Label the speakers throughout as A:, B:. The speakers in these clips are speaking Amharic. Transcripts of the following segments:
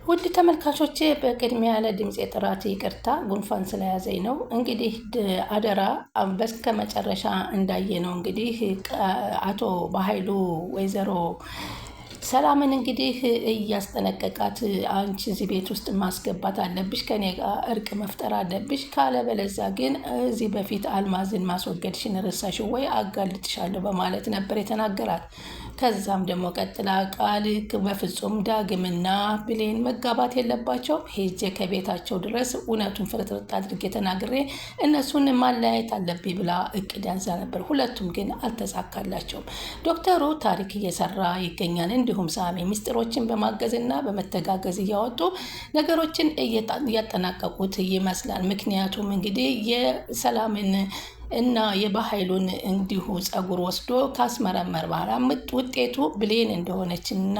A: ውድ ተመልካቾቼ በቅድሚያ ለድምፄ ጥራት ይቅርታ ጉንፋን ስለያዘኝ ነው። እንግዲህ አደራ በስከ መጨረሻ እንዳየነው እንግዲህ አቶ በኃይሉ ወይዘሮ ሰላምን እንግዲህ እያስጠነቀቃት አንቺ እዚህ ቤት ውስጥ ማስገባት አለብሽ፣ ከኔ ጋር እርቅ መፍጠር አለብሽ፣ ካለበለዚያ ግን እዚህ በፊት አልማዝን ማስወገድሽን ረሳሽው ወይ አጋልጥሻለሁ በማለት ነበር የተናገራት። ከዛም ደግሞ ቀጥላ ቃል በፍጹም ዳግምና ብሌን መጋባት የለባቸውም፣ ሄጄ ከቤታቸው ድረስ እውነቱን ፍርጥርጥ አድርጌ ተናግሬ እነሱን ማለያየት አለብኝ ብላ እቅድ ያንዛ ነበር። ሁለቱም ግን አልተሳካላቸውም። ዶክተሩ ታሪክ እየሰራ ይገኛል። እንዲሁም ሳሚ ሚስጥሮችን በማገዝና በመተጋገዝ እያወጡ ነገሮችን እያጠናቀቁት ይመስላል። ምክንያቱም እንግዲህ የሰላምን እና የበኃይሉን እንዲሁ ጸጉር ወስዶ ካስመረመር በኋላ ውጤቱ ብሌን እንደሆነችና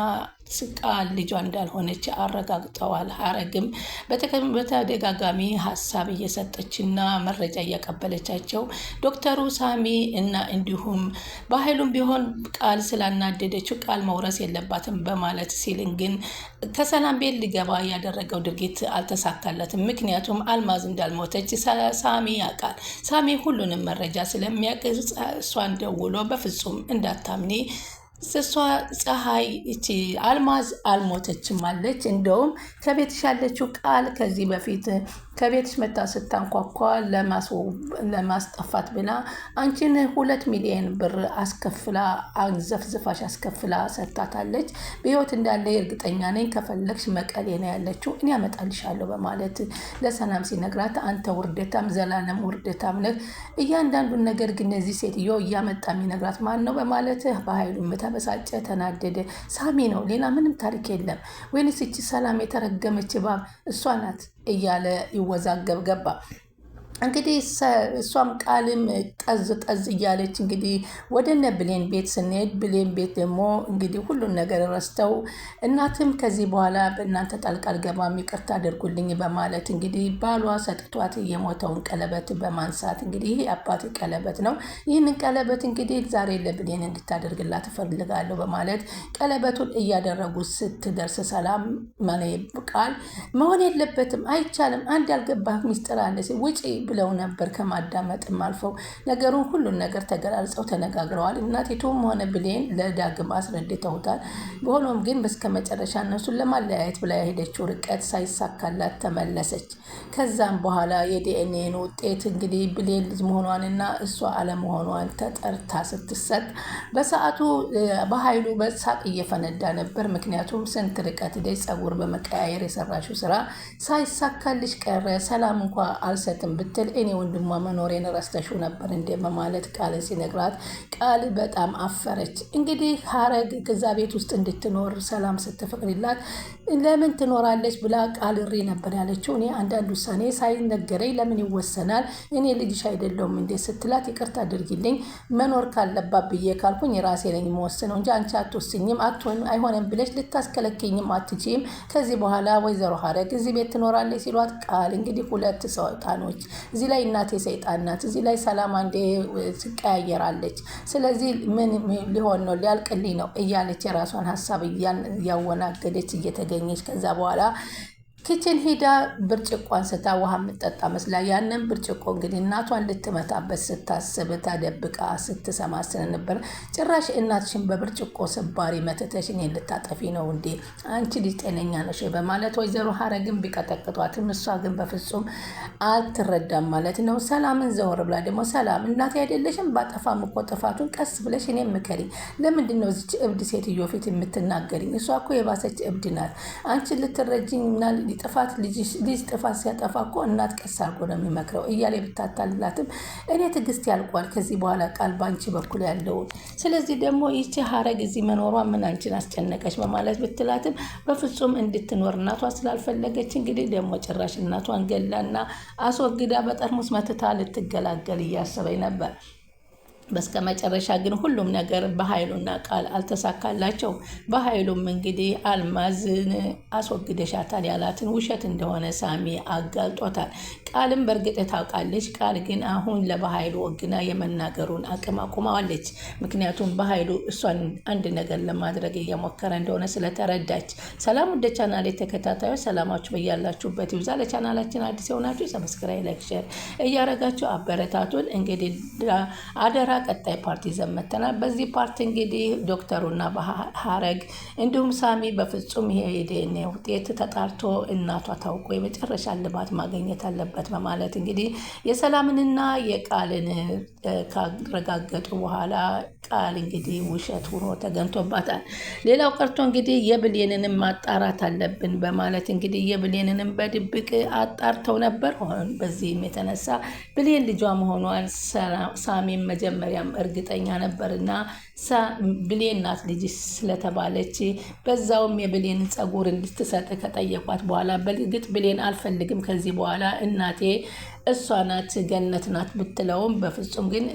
A: ቃል ልጇ እንዳልሆነች አረጋግጠዋል። ሀረግም በተደጋጋሚ ሀሳብ እየሰጠችና መረጃ እያቀበለቻቸው ዶክተሩ ሳሚ እና እንዲሁም በኃይሉም ቢሆን ቃል ስላናደደችው ቃል መውረስ የለባትም በማለት ሲልን ግን ከሰላም ቤት ሊገባ ያደረገው ድርጊት አልተሳካለትም። ምክንያቱም አልማዝ እንዳልሞተች ሳሚ ያውቃል። ሳሚ ሁሉንም መረጃ ስለሚያውቅ እሷን ደውሎ በፍጹም እንዳታምኒ እሷ ፀሐይ እቺ አልማዝ አልሞተችም አለች። እንደውም ከቤትሽ ያለችው ቃል ከዚህ በፊት ከቤትሽ መጣ ስታንኳኳ ለማስጠፋት ብላ አንቺን 2 ሚሊዮን ብር አስከፍላ አንዘፍዝፋሽ አስከፍላ ሰጥታታለች። በህይወት እንዳለ እርግጠኛ ነኝ፣ ከፈለግሽ መቀሌ ነው ያለችው፣ እኔ አመጣልሻለሁ በማለት ለሰላም ሲነግራት አንተ ውርደታም ዘላለም ውርደታም ነህ፣ እያንዳንዱን ነገር ግን እነዚህ ሴትዮ እያመጣ የሚነግራት ማን ነው በማለት በኃይሉ ተበሳጨ፣ ተናደደ። ሳሚ ነው፣ ሌላ ምንም ታሪክ የለም ወይንስ እቺ ሰላም የተረገመች እባብ እሷ ናት እያለ ይወዛገብ ገባ። እንግዲህ እሷም ቃልም ጠዝ እያለች እንግዲህ ወደነ ብሌን ቤት ስንሄድ ብሌን ቤት ደግሞ እንግዲህ ሁሉን ነገር ረስተው እናትም ከዚህ በኋላ በእናንተ ጣልቃ አልገባም ይቅርታ አድርጉልኝ በማለት እንግዲህ ባሏ ሰጥቷት የሞተውን ቀለበት በማንሳት እንግዲህ ይህ አባት ቀለበት ነው፣ ይህንን ቀለበት እንግዲህ ዛሬ ለብሌን እንድታደርግላት እፈልጋለሁ በማለት ቀለበቱን እያደረጉ ስትደርስ ሰላም ቃል መሆን የለበትም አይቻልም፣ አንድ ያልገባህ ሚስጥር አለ ውጪ ብለው ነበር። ከማዳመጥም አልፈው ነገሩን ሁሉን ነገር ተገላልጸው ተነጋግረዋል። እናቲቱም ሆነ ብሌን ለዳግም አስረድተውታል። ሆኖም ግን በስከ መጨረሻ እነሱን ለማለያየት ብላ የሄደችው ርቀት ሳይሳካላት ተመለሰች። ከዛም በኋላ የዲኤንኤን ውጤት እንግዲህ ብሌን ልጅ መሆኗንና እሷ አለመሆኗን ተጠርታ ስትሰጥ በሰዓቱ በኃይሉ በሳቅ እየፈነዳ ነበር። ምክንያቱም ስንት ርቀት ደ ጸጉር በመቀያየር የሰራሽው ስራ ሳይሳካልሽ ቀረ፣ ሰላም እንኳ አልሰጥም ብትል እኔ ወንድሟ መኖሬን ረስተሽው ነበር እንደ በማለት ቃል ሲነግራት ቃል በጣም አፈረች። እንግዲህ ሀረግ ከዛ ቤት ውስጥ እንድትኖር ሰላም ስትፈቅድላት ለምን ትኖራለች ብላ ቃል እሪ ነበር ያለችው። እኔ አንዳንድ ውሳኔ ሳይነገረኝ ለምን ይወሰናል? እኔ ልጅሽ አይደለሁም እንዴ ስትላት ይቅርታ አድርጊልኝ፣ መኖር ካለባት ብዬ ካልኩኝ የራሴ ነኝ የምወስነው እንጂ አንቺ አትወስኝም፣ አይሆንም ብለሽ ልታስከለክኝም አትችይም። ከዚህ በኋላ ወይዘሮ ሀረግ እዚህ ቤት ትኖራለች ሲሏት ቃል እንግዲህ 2 ሰይጣኖች እዚህ ላይ እናቴ ሰይጣን ናት፣ እዚህ ላይ ሰላም አንዴ ትቀያየራለች፣ ስለዚህ ምን ሊሆን ነው ሊያልቅልኝ ነው እያለች የራሷን ሀሳብ እያወናገደች እየተገኘች ከዛ በኋላ ኪችን ሄዳ ብርጭቆ አንስታ ውሃ የምጠጣ መስላ ያንን ብርጭቆ እንግዲህ እናቷን ልትመታበት ስታስብ ተደብቃ ስትሰማ ስለነበር ጭራሽ እናትሽን በብርጭቆ ስባሪ መተተሽ እኔን ልታጠፊ ነው እንዴ? አንቺ ልጅ ጤነኛ ነሽ በማለት ወይዘሮ ሀረግን ቢቀጠቅጧትም እሷ ግን በፍጹም አልትረዳም ማለት ነው። ሰላምን ዘወር ብላ ደግሞ ሰላም እናቴ አይደለሽም? ባጠፋም እኮ ጥፋቱን ቀስ ብለሽ እኔ ምከሪኝ። ለምንድን ነው እዚች እብድ ሴትዮ ፊት የምትናገሪኝ? እሷ እኮ የባሰች እብድ ናት። አንቺ ልትረጅኝና ጥፋት ልጅ ጥፋት ሲያጠፋ እኮ እናት ቀስ አድርጎ ነው የሚመክረው እያለ ብታታልላትም እኔ ትዕግስት ያልቋል ከዚህ በኋላ ቃል ባንቺ በኩል ያለውን። ስለዚህ ደግሞ ይቺ ሀረግ እዚህ መኖሯ ምን አንቺን አስጨነቀች በማለት ብትላትም በፍጹም እንድትኖር እናቷ ስላልፈለገች እንግዲህ ደግሞ ጭራሽ እናቷን ገላና አስወግዳ በጠርሙስ መትታ ልትገላገል እያሰበኝ ነበር። በስከ መጨረሻ ግን ሁሉም ነገር በኃይሉና ቃል አልተሳካላቸው። በኃይሉም እንግዲህ አልማዝን አስወግደሻታል ያላትን ውሸት እንደሆነ ሳሚ አጋልጦታል። ቃልም በእርግጥ ታውቃለች። ቃል ግን አሁን ለበኃይሉ ወግና የመናገሩን አቅም አቁማዋለች። ምክንያቱም በኃይሉ እሷን አንድ ነገር ለማድረግ እየሞከረ እንደሆነ ስለተረዳች። ሰላም ወደ ቻናል ተከታታዮች ሰላማችሁ በያላችሁበት ይብዛ። ለቻናላችን አዲስ የሆናችሁ ሰብስክራይብ፣ ላይክ፣ ሼር እያረጋችሁ አበረታቱን። እንግዲህ አደራ ቀጣይ ፓርቲ ዘመተናል። በዚህ ፓርቲ እንግዲህ ዶክተሩና ሀረግ እንዲሁም ሳሚ በፍጹም ይሄ የዲኤንኤ ውጤት ተጣርቶ እናቷ ታውቆ የመጨረሻ ልባት ማግኘት አለበት በማለት እንግዲህ የሰላምንና የቃልን ካረጋገጡ በኋላ ቃል እንግዲህ ውሸት ሆኖ ተገኝቶባታል። ሌላው ቀርቶ እንግዲህ የብሌንንም ማጣራት አለብን በማለት እንግዲህ የብሌንንም በድብቅ አጣርተው ነበር። በዚህም የተነሳ ብሌን ልጇ መሆኗን ሳሚም መጀመሪያም እርግጠኛ ነበርና ብሌን ናት ልጅ ስለተባለች በዛውም የብሌንን ጸጉር እንድትሰጥ ከጠየቋት በኋላ በእርግጥ ብሌን አልፈልግም ከዚህ በኋላ እናቴ እሷ ናት ገነት ናት ብትለውም በፍጹም ግን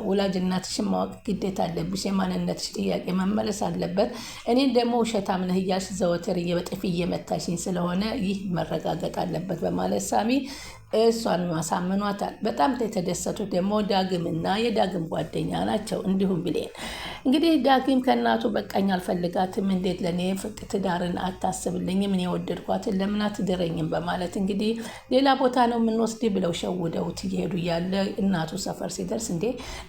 A: ወላጅ እናትሽን ማወቅ ግዴታ አለብሽ፣ የማንነትሽ ጥያቄ መመለስ አለበት። እኔን ደግሞ ውሸታም ነህ እያልሽ ዘወትር በጥፊ እየመታሽኝ ስለሆነ ይህ መረጋገጥ አለበት በማለት ሳሚ እሷን ማሳምኗታል። በጣም የተደሰቱት ደግሞ ዳግምና የዳግም ጓደኛ ናቸው። እንዲሁም ብሌን እንግዲህ ዳግም ከእናቱ በቃኝ አልፈልጋትም፣ እንዴት ለእኔ ትዳርን አታስብልኝም፣ እኔ የወደድኳትን ለምን አትድረኝም በማለት እንግዲህ ሌላ ቦታ ነው የምንወስድ ብለው ሸውደውት እየሄዱ እያለ እናቱ ሰፈር ሲደርስ እንዴ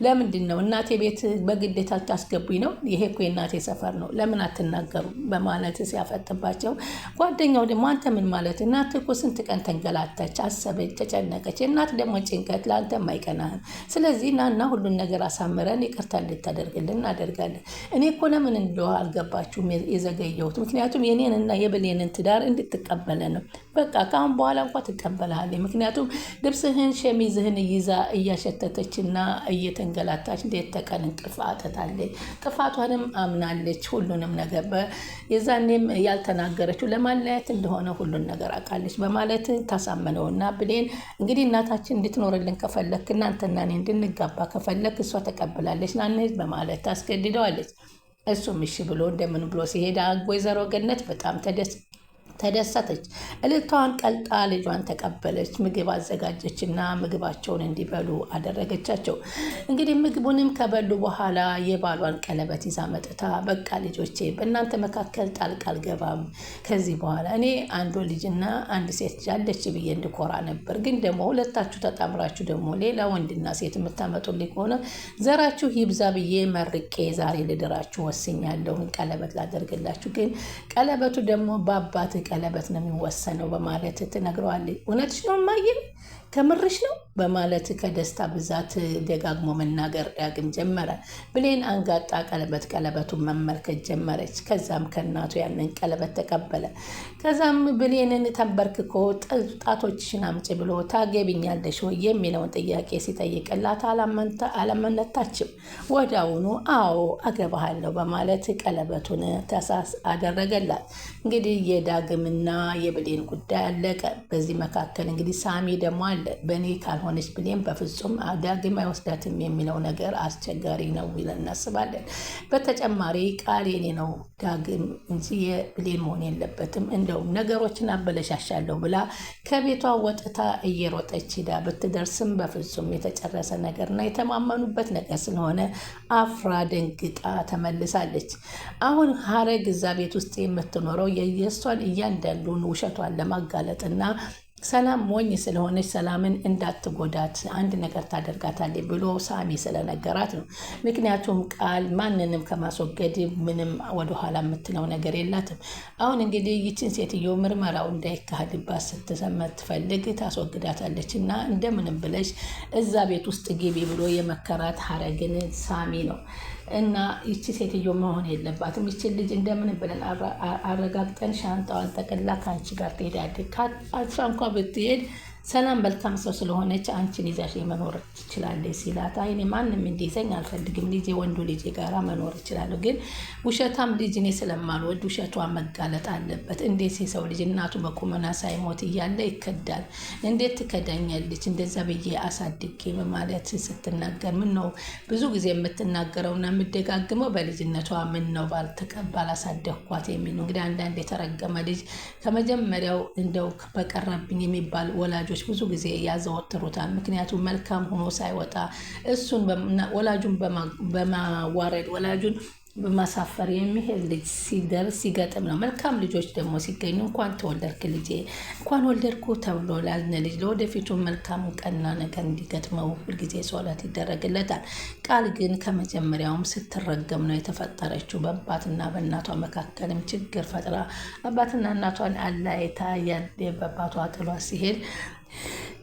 A: ለምንድን ነው እናቴ ቤት በግዴታ ታስገቡኝ ነው? ይሄ እኮ የእናቴ ሰፈር ነው ለምን አትናገሩ በማለት ሲያፈጥባቸው፣ ጓደኛው ደግሞ አንተ ምን ማለት እናት እኮ ስንት ቀን ተንገላታች፣ አሰበች፣ ተጨነቀች። እናት ደግሞ ጭንቀት ለአንተም አይቀናህም። ስለዚህ ናና ሁሉን ነገር አሳምረን ይቅርታ እንድታደርግልን እናደርጋለን። እኔ እኮ ለምን እንደው አልገባችሁም የዘገየሁት? ምክንያቱም የኔንና የብሌንን ትዳር እንድትቀበለ ነው። በቃ ከአሁን በኋላ እንኳ ትቀበላለች። ምክንያቱም ልብስህን ሸሚዝህን ይዛ እያሸተተችና እየተንገላታች ሌት ተቀን እንቅልፍ አጥታለች። ጥፋቷንም አምናለች። ሁሉንም ነገር የዛኔም ያልተናገረችው ለማለያየት እንደሆነ ሁሉን ነገር አውቃለች በማለት ታሳመነውና ብሌን እንግዲህ እናታችን እንድትኖርልን ከፈለክ እናንተና እኔ እንድንጋባ ከፈለክ እሷ ተቀብላለች ናንሄድ በማለት ታስገድደዋለች። እሱም እሺ ብሎ እንደምን ብሎ ሲሄድ ወይዘሮ ገነት በጣም ተደሰተች። እልልታዋን ቀልጣ ልጇን ተቀበለች። ምግብ አዘጋጀችና ምግባቸውን እንዲበሉ አደረገቻቸው። እንግዲህ ምግቡንም ከበሉ በኋላ የባሏን ቀለበት ይዛ መጥታ በቃ ልጆቼ በእናንተ መካከል ጣልቃ አልገባም፣ ከዚህ በኋላ እኔ አንዱ ልጅና አንድ ሴት አለች ብዬ እንድኮራ ነበር፣ ግን ደግሞ ሁለታችሁ ተጣምራችሁ ደግሞ ሌላ ወንድና ሴት የምታመጡልኝ ከሆነ ዘራችሁ ይብዛ ብዬ መርቄ ዛሬ ልድራችሁ ወስኛለሁን፣ ቀለበት ላደርግላችሁ፣ ግን ቀለበቱ ደግሞ በአባት ቀለበት ነው የሚወሰነው በማለት ትነግረዋለች። እውነትሽ ነው እማዬ ከምርሽ ነው በማለት ከደስታ ብዛት ደጋግሞ መናገር ዳግም ጀመረ። ብሌን አንጋጣ ቀለበቱን መመልከት ጀመረች። ከዛም ከእናቱ ያንን ቀለበት ተቀበለ። ከዛም ብሌንን ተንበርክኮ ጣቶችሽን አምጪ ብሎ ታገቢኛለሽ ወይ የሚለውን ጥያቄ ሲጠይቅላት አላመነታችም። ወዲያውኑ አዎ አገባሃለሁ በማለት ቀለበቱን ተሳስ አደረገላት። እንግዲህ የዳግምና የብሌን ጉዳይ አለቀ። በዚህ መካከል እንግዲህ ሳሚ ደግሞ አለ። በእኔ ካልሆነች ብሌን በፍጹም ዳግም አይወስዳትም የሚለው ነገር አስቸጋሪ ነው ብለን እናስባለን። በተጨማሪ ቃል የኔ ነው ዳግም እንጂ የብሌን መሆን የለበትም፣ እንደውም ነገሮችን አበለሻሻለሁ ብላ ከቤቷ ወጥታ እየሮጠች ሄዳ ብትደርስም በፍጹም የተጨረሰ ነገርና የተማመኑበት ነገር ስለሆነ አፍራ ደንግጣ ተመልሳለች። አሁን ሀረግ እዛ ቤት ውስጥ የምትኖረው የእሷን እያንዳንዱን ውሸቷን ለማጋለጥና ሰላም ሞኝ ስለሆነች ሰላምን እንዳትጎዳት አንድ ነገር ታደርጋታለች ብሎ ሳሚ ስለነገራት ነው። ምክንያቱም ቃል ማንንም ከማስወገድ ምንም ወደኋላ የምትለው ነገር የላትም። አሁን እንግዲህ ይችን ሴትዮ ምርመራው እንዳይካሄድባት ስትፈልግ ታስወግዳታለች እና እንደምንም ብለሽ እዛ ቤት ውስጥ ግቢ ብሎ የመከራት ሀረግን ሳሚ ነው። እና ይቺ ሴትዮ መሆን የለባትም። ይችን ልጅ እንደምን ብለን አረጋግጠን ሻንጣዋን ጠቅላ ከአንቺ ጋር ትሄዳለች። እሷ እንኳ ብትሄድ ሰላም መልካም ሰው ስለሆነች አንቺን ይዛሽ መኖር ትችላለች ሲላት፣ አይ እኔ ማንም እንዲይዘኝ አልፈልግም፣ ልጄ ወንዱ ልጄ ጋራ መኖር እችላለሁ፣ ግን ውሸታም ልጅ እኔ ስለማልወድ ውሸቷ መጋለጥ አለበት። እንዴት የሰው ልጅ እናቱ በቁመና ሳይሞት እያለ ይከዳል? እንዴት ትከዳኛለች? እንደዛ ብዬ አሳድጌ በማለት ስትናገር፣ ምን ነው ብዙ ጊዜ የምትናገረውና የምደጋግመው በልጅነቷ ምን ነው ባላሳደግኳት የሚል ነው። እንግዲህ አንዳንድ የተረገመ ልጅ ከመጀመሪያው እንደው በቀረብኝ የሚባል ወላጆች ብዙ ጊዜ ያዘወትሩታል። ምክንያቱም መልካም ሆኖ ሳይወጣ እሱን ወላጁን በማዋረድ ወላጁን በማሳፈር የሚሄድ ልጅ ሲገጥም ነው። መልካም ልጆች ደግሞ ሲገኙ እንኳን ተወለድክ ልጄ፣ እንኳን ወለድኩ ተብሎ ላዝነ ልጅ ለወደፊቱ መልካም ቀና ነገር እንዲገጥመው ሁልጊዜ ጸሎት ይደረግለታል። ቃል ግን ከመጀመሪያውም ስትረገም ነው የተፈጠረችው። በአባትና በእናቷ መካከልም ችግር ፈጥራ አባትና እናቷን አለያይታ በአባቷ ጥሏ ሲሄድ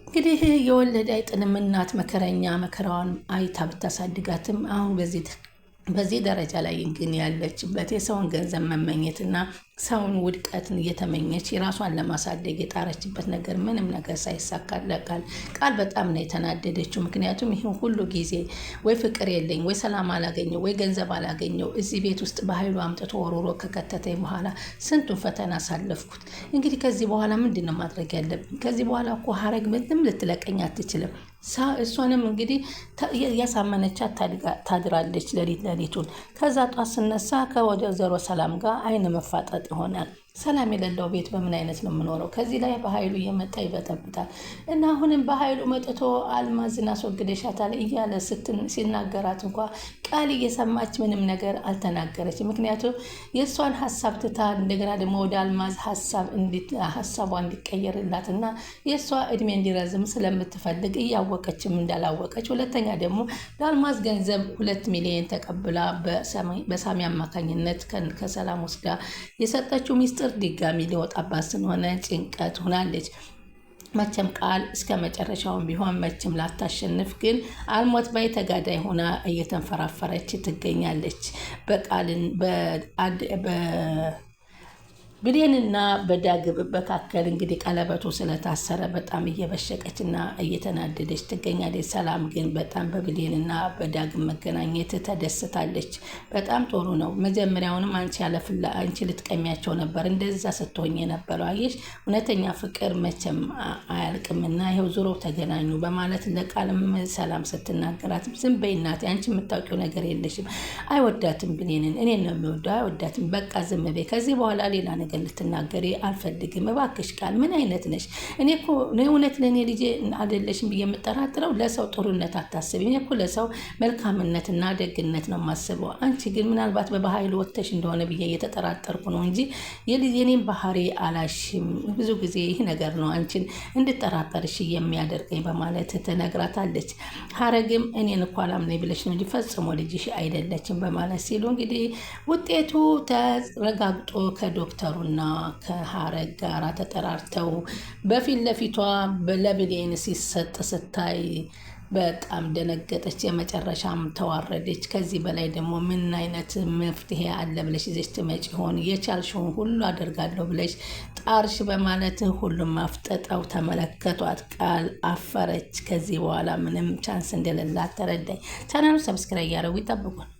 A: እንግዲህ የወለደ አይጥንም እናት መከራዋን አይታ ብታሳድጋትም አሁን በዚህ ደረጃ ላይ ግን ያለችበት የሰውን ገንዘብ መመኘትና ሰውን ውድቀትን እየተመኘች የራሷን ለማሳደግ የጣረችበት ነገር ምንም ነገር ሳይሳካላት ቃል በጣም ነው የተናደደችው። ምክንያቱም ይህን ሁሉ ጊዜ ወይ ፍቅር የለኝ ወይ ሰላም አላገኘው ወይ ገንዘብ አላገኘው እዚህ ቤት ውስጥ በኃይሉ አምጥቶ ወሮሮ ከከተተኝ በኋላ ስንቱን ፈተና አሳለፍኩት። እንግዲህ ከዚህ በኋላ ምንድን ነው ማድረግ ያለብን? ከዚህ በኋላ እኮ ሀረግ ምንም ልትለቀኝ አትችልም። እሷንም እንግዲህ ያሳመነቻት ታድራለች ሌሊቱን። ከዛ ጧት ስነሳ ከወይዘሮ ሰላም ጋር አይን መፋጠጥ ይሆናል። ሰላም የሌለው ቤት በምን አይነት ነው የምኖረው? ከዚህ ላይ በኃይሉ እየመጣ ይበጠብጣል እና አሁንም በኃይሉ መጥቶ አልማዝን አስወግደሻታል እያለ ሲናገራት እንኳ ቃል እየሰማች ምንም ነገር አልተናገረች። ምክንያቱም የእሷን ሀሳብ ትታ እንደገና ደግሞ ወደ አልማዝ ሀሳቧ እንዲቀየርላት እና የእሷ እድሜ እንዲረዝም ስለምትፈልግ እያወቀችም እንዳላወቀች፣ ሁለተኛ ደግሞ ለአልማዝ ገንዘብ 2 ሚሊዮን ተቀብላ በሳሚ አማካኝነት ከሰላም ወስዳ የሰጠችው ሚስጥር ድጋሚ ሊወጣባት ስለሆነ ጭንቀት ሆናለች። መቼም ቃል እስከ መጨረሻውን ቢሆን መቼም ላታሸንፍ ግን አልሞት ባይ ተጋዳይ ሆና እየተንፈራፈረች ትገኛለች። ብሌንና በዳግም መካከል እንግዲህ ቀለበቱ ስለታሰረ በጣም እየበሸቀች እና እየተናደደች ትገኛለች። ሰላም ግን በጣም በብሌንና በዳግም መገናኘት ተደስታለች። በጣም ጥሩ ነው። መጀመሪያውንም አንቺ ልትቀሚያቸው ነበር እንደዛ ስትሆኝ የነበረው አየሽ፣ እውነተኛ ፍቅር መቼም አያልቅምና ይኸው ዙሮ ተገናኙ በማለት ለቃልም ሰላም ስትናገራት፣ ዝም በይ እናቴ፣ አንቺ የምታውቂው ነገር የለሽም፣ አይወዳትም ብሌንን፣ እኔን ነው የሚወደው፣ አይወዳትም፣ በቃ ዝም በይ፣ ከዚህ በኋላ ሌላ ነገር ልትናገሪ አልፈልግም፣ እባክሽ ቃል ምን አይነት ነሽ? እኔ እኮ እውነት ለእኔ ልጄ አይደለሽም ብዬ የምጠራጥረው ለሰው ጥሩነት አታስቢ። እኔ እኮ ለሰው መልካምነትና ደግነት ነው የማስበው። አንቺ ግን ምናልባት በባህል ወጥተሽ እንደሆነ ብዬ እየተጠራጠርኩ ነው እንጂ የኔን ባህሪ አላሽም። ብዙ ጊዜ ይህ ነገር ነው አንቺን እንድጠራጠርሽ የሚያደርገኝ በማለት ትነግራታለች። ሀረግም እኔን እኮ አላምነኝ ብለሽ ነው ፈጽሞ ልጅሽ አይደለችም በማለት ሲሉ እንግዲህ ውጤቱ ተረጋግጦ ከዶክተሩ እና ከሀረግ ጋር ተጠራርተው በፊት ለፊቷ ለብሌን ሲሰጥ ስታይ በጣም ደነገጠች። የመጨረሻም ተዋረደች። ከዚህ በላይ ደግሞ ምን አይነት መፍትሄ አለ ብለሽ ይዘሽ ትመጪ ሆን? የቻልሽውን ሁሉ አደርጋለሁ ብለሽ ጣርሽ በማለት ሁሉም አፍጠጠው ተመለከቷት። ቃል አፈረች። ከዚህ በኋላ ምንም ቻንስ እንደሌላት ተረዳኝ። ቻናሉ ሰብስክራይብ ያደረጉ ይጠብቁን።